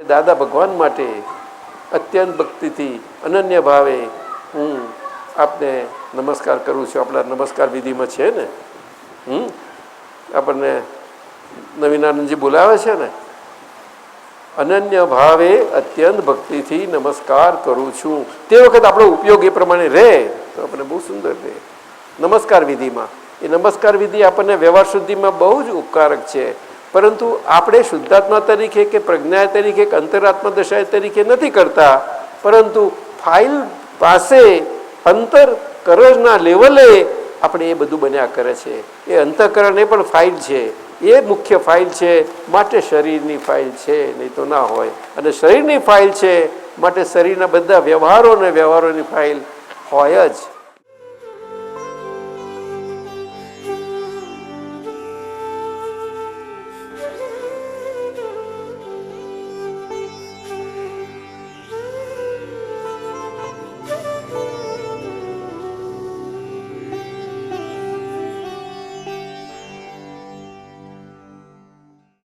દાદા ભગવાન માટે અત્યંત ભક્તિથી અનન્ય ભાવે હું આપને નમસ્કાર કરું છું. આપણા નમસ્કાર વિધિમાં છે ને, આપણને નવીનાનંદજી બોલાવે છે ને, અનન્ય ભાવે અત્યંત ભક્તિથી નમસ્કાર કરું છું. તે વખત આપણો ઉપયોગ એ પ્રમાણે રહે તો આપણને બહુ સુંદર રહે. નમસ્કાર વિધિમાં એ નમસ્કાર વિધિ આપણને વ્યવહાર શુદ્ધિમાં બહુ જ ઉપકારક છે. પરંતુ આપણે શુદ્ધાત્મા તરીકે કે પ્રજ્ઞા તરીકે કે અંતરાત્મા દશા તરીકે નથી કરતા, પરંતુ ફાઇલ પાસે અંતરકરણના લેવલે આપણે એ બધું બન્યા કરે છે. એ અંતઃકરણ એ પણ ફાઇલ છે, એ મુખ્ય ફાઇલ છે, માટે શરીરની ફાઇલ છે, નહીં તો ના હોય. અને શરીરની ફાઇલ છે માટે શરીરના બધા વ્યવહારોની ફાઇલ હોય જ.